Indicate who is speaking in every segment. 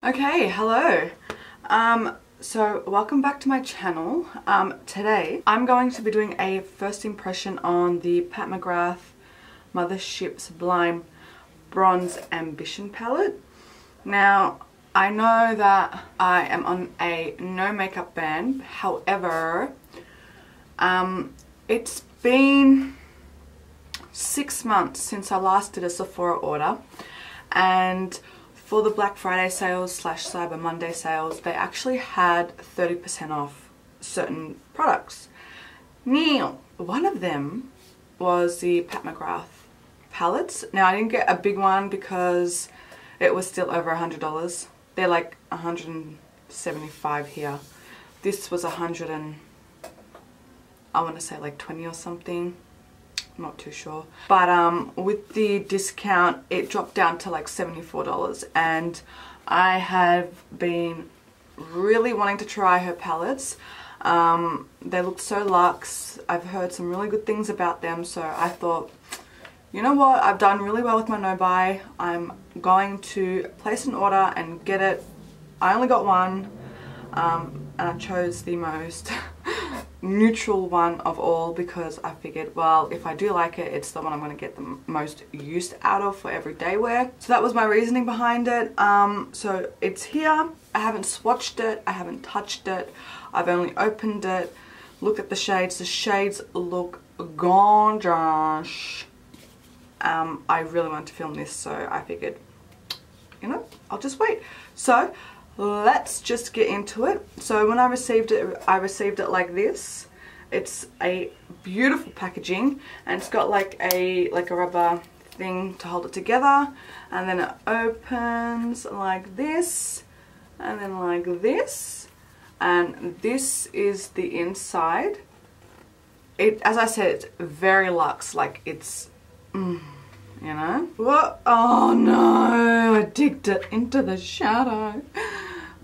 Speaker 1: Okay, hello. So welcome back to my channel. Today I'm going to be doing a first impression on the Pat Mcgrath Mothership Sublime Bronze Ambition palette. Now, I know that I am on a no makeup ban. However, it's been 6 months since I last did a Sephora order, and for the Black Friday sales / Cyber Monday sales, they actually had 30% off certain products. Now, one of them was the Pat Mcgrath palettes. Now, I didn't get a big one because it was still over $100. They're like $175 here. This was I want to say like 20 or something. I'm not too sure, but with the discount it dropped down to like $74, and I have been really wanting to try her palettes. They look so luxe. I've heard some really good things about them, so I thought, you know what, I've done really well with my no buy. I'm going to place an order and get it. I only got one, and I chose the most neutral one of all because I figured, well, if I do like it, it's the one I'm going to get the most use out of for everyday wear. So that was my reasoning behind it. So it's here. I haven't swatched it. I haven't touched it. I've only opened it. Looked at the shades. The shades look gorgeous. I really wanted to film this, so I figured, you know, I'll just wait. So let's just get into it. So when I received it like this. It's a beautiful packaging, and it's got like a rubber thing to hold it together, and then it opens like this, and then like this, and this is the inside. As I said, it's very luxe, like it's you know what? Oh no, I digged it into the shadow.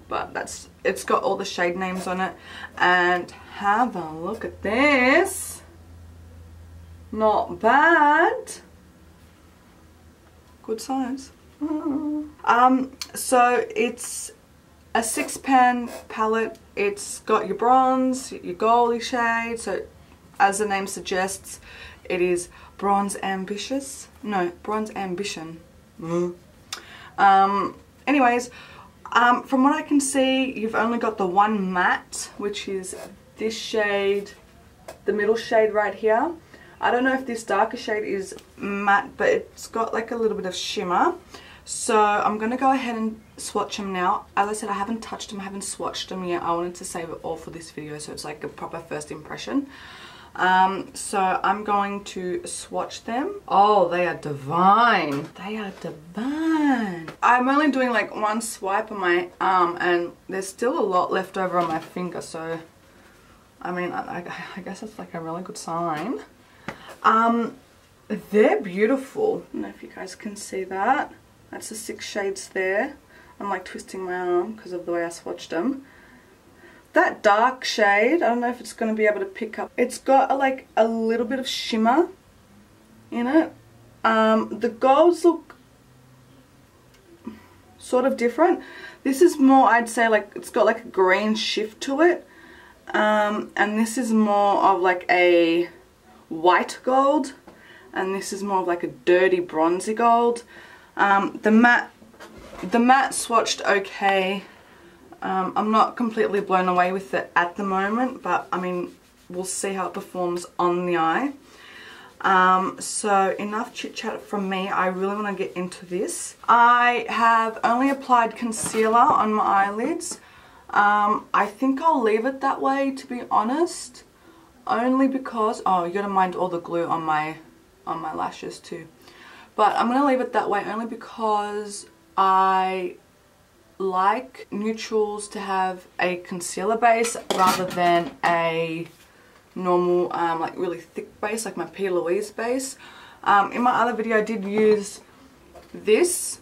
Speaker 1: But it's got all the shade names on it, and have a look at this. Not bad. Good size. So it's a 6-pan palette. It's got your bronze, your goldy shade. So as the name suggests, it is Bronze Ambitious. No, Bronze Ambition. Anyways. From what I can see, you've only got the one matte, which is this shade, the middle shade right here. I don't know if this darker shade is matte, but it's got like a little bit of shimmer. So I'm going to go ahead and swatch them now. As I said, I haven't touched them, I haven't swatched them yet. I wanted to save it all for this video, so it's like a proper first impression. So I'm going to swatch them. Oh, they are divine. They are divine. I'm only doing like one swipe on my arm, and there's still a lot left over on my finger, so I mean, I guess that's like a really good sign. They're beautiful. I don't know if you guys can see that. That's the 6 shades there. I'm like twisting my arm because of the way I swatched them. That dark shade, I don't know if it's going to be able to pick up. It's got like a little bit of shimmer in it. The golds look sort of different. This is more, I'd say, like it's got like a green shift to it. And this is more of like a white gold. And this is more of like a dirty bronzy gold. The matte swatched okay. I'm not completely blown away with it at the moment, but I mean, we'll see how it performs on the eye. So enough chit chat from me. I really want to get into this. I have only applied concealer on my eyelids. I think I'll leave it that way, to be honest, only because, oh, you gotta mind all the glue on my lashes too. But I'm gonna leave it that way only because I like neutrals to have a concealer base rather than a normal like really thick base like my P. Louise base. In my other video I did use this,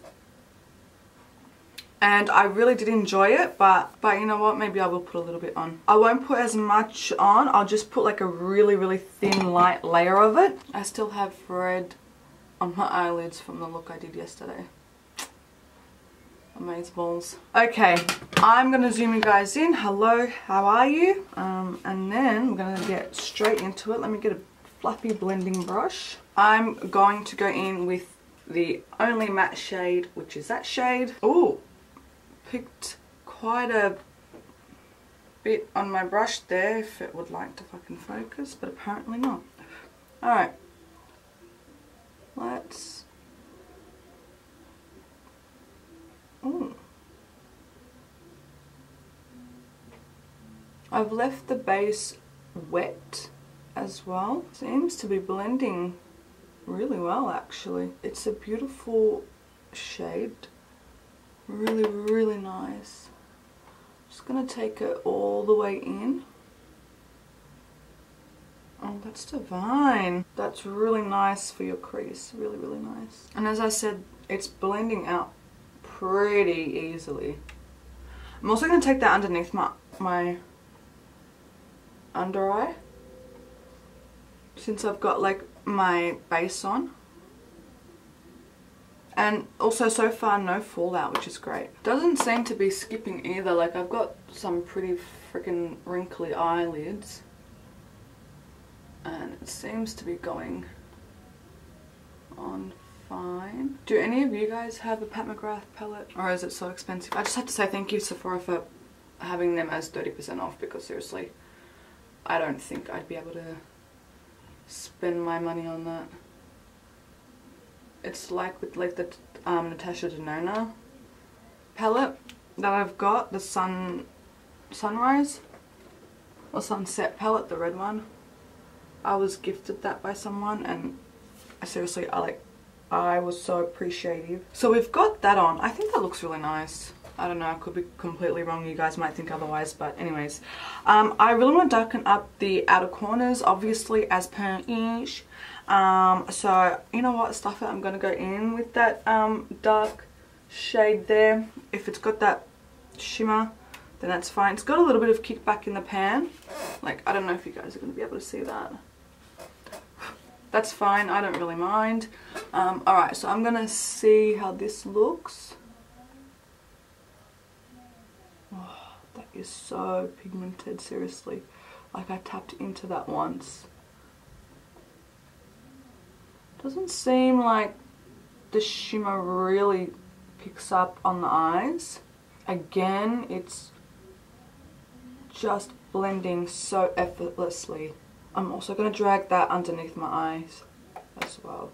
Speaker 1: and I really did enjoy it, but you know what, maybe I will put a little bit on. I won't put as much on. I'll just put like a really thin light layer of it. I still have red on my eyelids from the look I did yesterday. Amazeballs. Okay, I'm gonna zoom you guys in. Hello, how are you? And then we're gonna get straight into it. Let me get a fluffy blending brush. I'm going to go in with the only matte shade, which is that shade. Oh, picked quite a bit on my brush there if it would like to fucking focus, but apparently not. Alright, let's... Ooh. I've left the base wet as well. Seems to be blending really well actually. It's a beautiful shade. Really, really nice. Just gonna take it all the way in. Oh, that's divine. That's really nice for your crease. Really, really nice. And as I said, it's blending out pretty easily. I'm also going to take that underneath my under eye, since I've got like my base on. And also so far no fallout, which is great. Doesn't seem to be skipping either. Like I've got some pretty freaking wrinkly eyelids and it seems to be going on fine. Do any of you guys have a Pat Mcgrath palette, or is it so expensive? I just have to say thank you Sephora for having them as 30% off, because seriously I don't think I'd be able to spend my money on that. It's like with like the Natasha Denona palette that I've got, the sunrise or sunset palette, the red one. I was gifted that by someone and seriously I was so appreciative. So we've got that on. I think that looks really nice. I don't know, I could be completely wrong, you guys might think otherwise, but anyways. I really want to darken up the outer corners, obviously, as per ish. So, you know what, stuff it, I'm going to go in with that dark shade there. If it's got that shimmer, then that's fine. It's got a little bit of kickback in the pan. Like, I don't know if you guys are going to be able to see that. That's fine, I don't really mind. Alright, so I'm going to see how this looks. Oh, that is so pigmented, seriously. Like I tapped into that once. Doesn't seem like the shimmer really picks up on the eyes. Again, it's just blending so effortlessly. I'm also going to drag that underneath my eyes as well.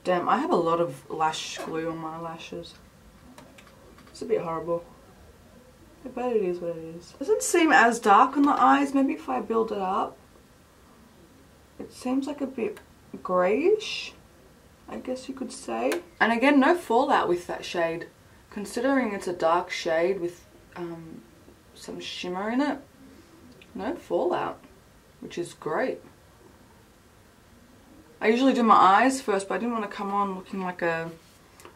Speaker 1: Damn, I have a lot of lash glue on my lashes. It's a bit horrible. But it is what it is. Doesn't seem as dark on the eyes. Maybe if I build it up. It seems like a bit greyish, I guess you could say. And again, no fallout with that shade. Considering it's a dark shade with some shimmer in it. No fallout, which is great. I usually do my eyes first, but I didn't want to come on looking like a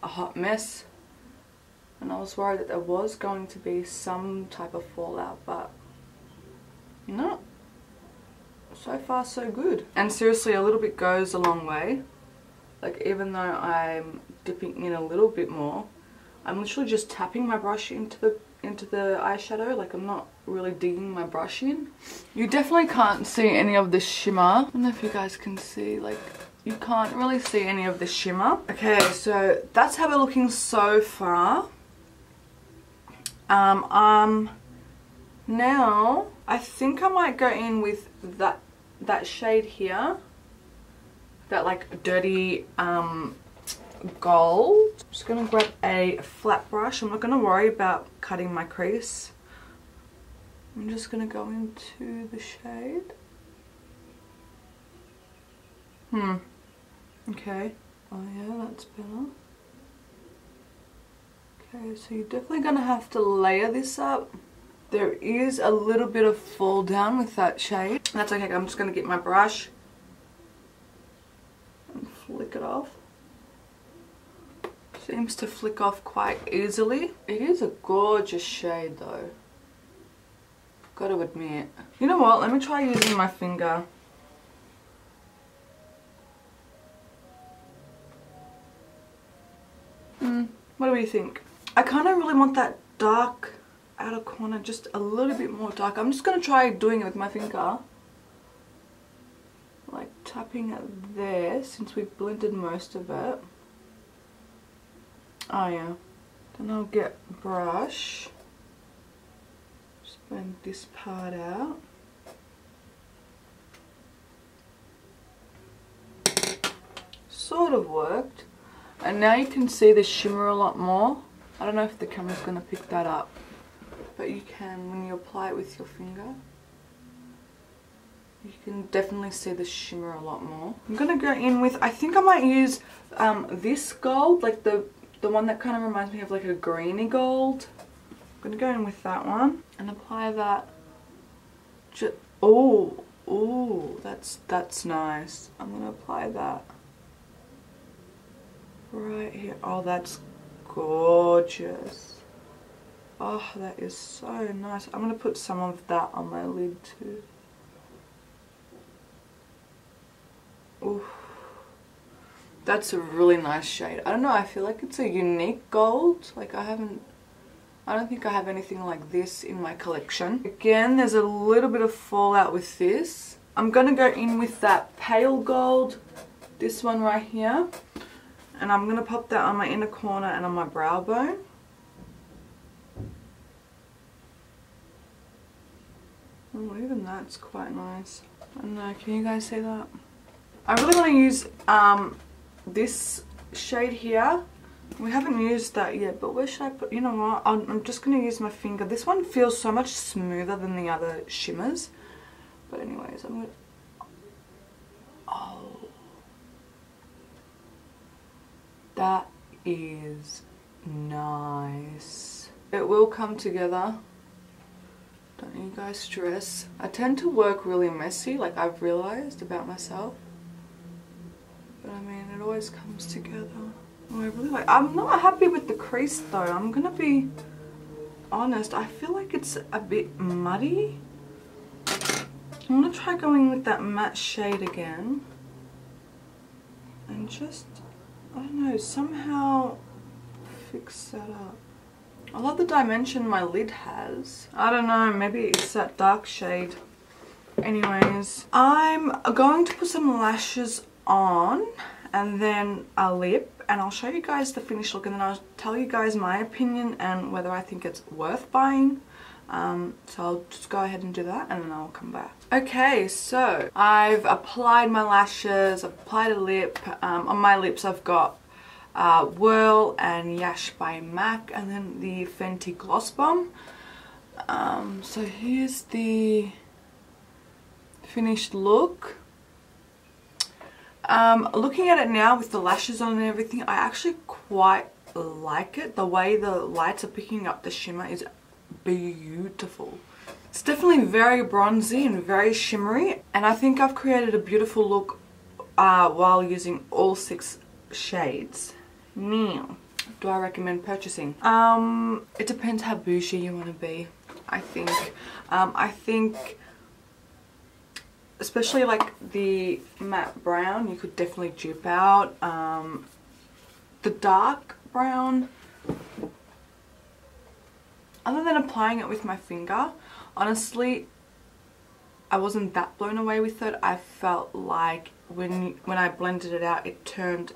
Speaker 1: hot mess. And I was worried that there was going to be some type of fallout, but no. So far so good. And seriously, a little bit goes a long way. Like even though I'm dipping in a little bit more, I'm literally just tapping my brush into the eyeshadow. Like I'm not really digging my brush in. You definitely can't see any of the shimmer. I don't know if you guys can see, like you can't really see any of the shimmer. Okay, so that's how we're looking so far. Now I think I might go in with that shade here, that like dirty gold. I'm just gonna grab a flat brush. I'm not gonna worry about cutting my crease. I'm just gonna go into the shade. Okay. Oh yeah, that's better. Okay, so you're definitely gonna have to layer this up. There is a little bit of fall down with that shade. That's okay, I'm just gonna get my brush and flick it off. Seems to flick off quite easily. It is a gorgeous shade though. Got to admit. You know what, let me try using my finger. What do we think? I kind of really want that dark outer corner just a little bit more dark. I'm just going to try doing it with my finger. Like tapping it there since we've blended most of it. Oh yeah. Then I'll get a brush. Just blend this part out. Sort of worked. And now you can see the shimmer a lot more. I don't know if the camera's going to pick that up. But you can when you apply it with your finger. You can definitely see the shimmer a lot more. I'm going to go in with, I think I might use this gold, like the one that kind of reminds me of like a greeny gold. I'm going to go in with that one and apply that. Oh, that's nice. I'm going to apply that right here. Oh, that's gorgeous. Oh, that is so nice. I'm going to put some of that on my lid too. Ooh, that's a really nice shade. I don't know, I feel like it's a unique gold. Like I don't think I have anything like this in my collection. Again, there's a little bit of fallout with this. I'm gonna go in with that pale gold, this one right here. And I'm gonna pop that on my inner corner and on my brow bone. Oh, even that's quite nice. I don't know, can you guys see that? I really want to use this shade here. We haven't used that yet, but where should I put, you know what, I'm just going to use my finger. This one feels so much smoother than the other shimmers. But anyways, I'm going to, oh, that is nice. It will come together. Don't you guys stress. I tend to work really messy, like I've realized about myself. But I mean, it always comes together. Oh, I really like. I'm not happy with the crease though. I'm gonna be honest. I feel like it's a bit muddy. I'm gonna try going with that matte shade again, and just, I don't know, somehow fix that up. I love the dimension my lid has. I don't know, maybe it's that dark shade. Anyways, I'm going to put some lashes on and then a lip, and I'll show you guys the finished look, and then I'll tell you guys my opinion and whether I think it's worth buying. So I'll just go ahead and do that and then I'll come back. Okay, so I've applied my lashes, I've applied a lip. On my lips I've got Whirl and Yash by MAC, and then the Fenty Gloss Bomb. So here's the finished look. Looking at it now with the lashes on and everything, I actually quite like it. The way the lights are picking up the shimmer is beautiful. It's definitely very bronzy and very shimmery, and I think I've created a beautiful look while using all 6 shades. Now, do I recommend purchasing? It depends how bougie you want to be, I think. I think especially like the matte brown, you could definitely dupe out. The dark brown, other than applying it with my finger, honestly, I wasn't that blown away with it. I felt like when I blended it out, it turned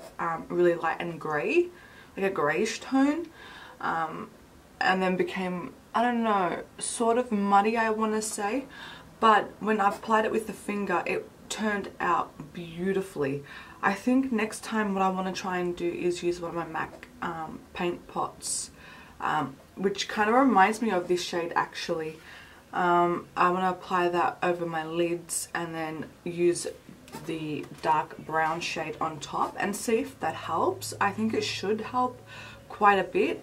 Speaker 1: really light and grey, like a greyish tone, and then became, I don't know, sort of muddy, I want to say. But when I applied it with the finger, it turned out beautifully. I think next time what I want to try and do is use one of my MAC paint pots, which kind of reminds me of this shade actually. I want to apply that over my lids and then use the dark brown shade on top and see if that helps. I think it should help quite a bit,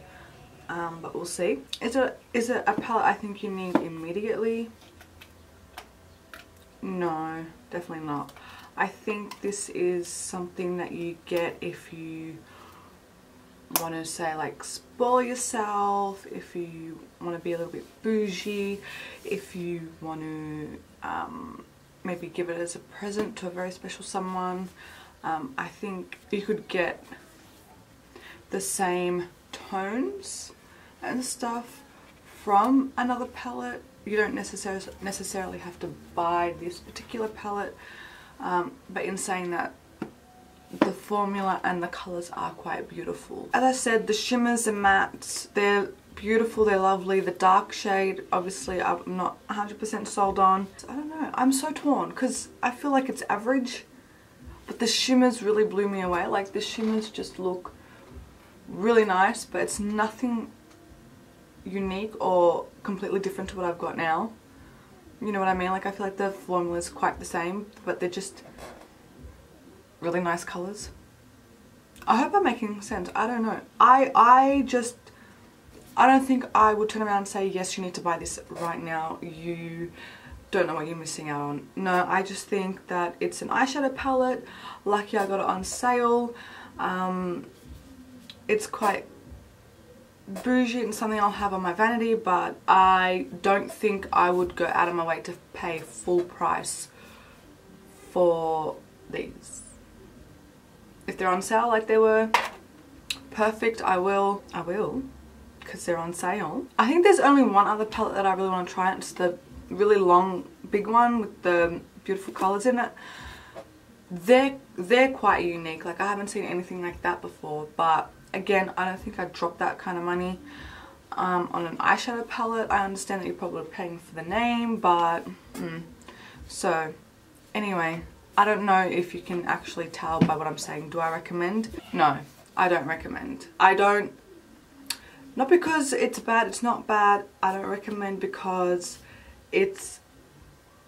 Speaker 1: but we'll see. Is it a palette I think you need immediately? No, definitely not. I think this is something that you get if you want to say like spoil yourself, if you want to be a little bit bougie, if you want to maybe give it as a present to a very special someone. I think you could get the same tones and stuff from another palette. You don't necessarily have to buy this particular palette, but in saying that, the formula and the colours are quite beautiful. As I said, the shimmers and mattes, they're beautiful, they're lovely. The dark shade, obviously, I'm not 100% sold on. I don't know, I'm so torn because I feel like it's average, but the shimmers really blew me away. Like, the shimmers just look really nice, but it's nothing unique or completely different to what I've got now. You know what I mean? Like, I feel like the formula is quite the same, but they're just really nice colours. I hope I'm making sense. I don't know. I don't think I would turn around and say, yes, you need to buy this right now. You don't know what you're missing out on. No, I just think that it's an eyeshadow palette. Lucky I got it on sale. It's quite bougie and something I'll have on my vanity, but I don't think I would go out of my way to pay full price for these. If they're on sale like they were, perfect, I will, because they're on sale. I think there's only one other palette that I really want to try. It's the really long, big one with the beautiful colours in it. They're quite unique. Like, I haven't seen anything like that before, but again, I don't think I'd drop that kind of money on an eyeshadow palette. I understand that you're probably paying for the name, but so anyway, I don't know if you can actually tell by what I'm saying. Do I recommend? No, I don't recommend. I don't, not because it's bad, it's not bad. I don't recommend because it's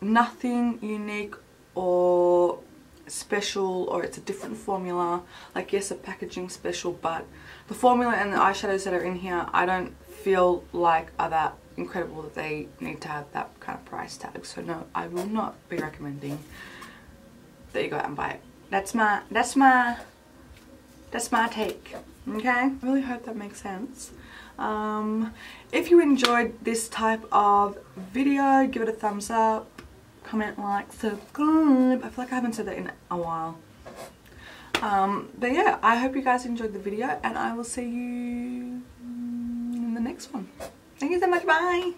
Speaker 1: nothing unique or special, or it's a different formula. Like, yes, a packaging special, but the formula and the eyeshadows that are in here, I don't feel like are that incredible that they need to have that kind of price tag. So no, I will not be recommending that you go out and buy it. That's my take. Okay, I really hope that makes sense. If you enjoyed this type of video, give it a thumbs up, comment, like, subscribe. I feel like I haven't said that in a while. But yeah, I hope you guys enjoyed the video, and I will see you in the next one. Thank you so much. Bye.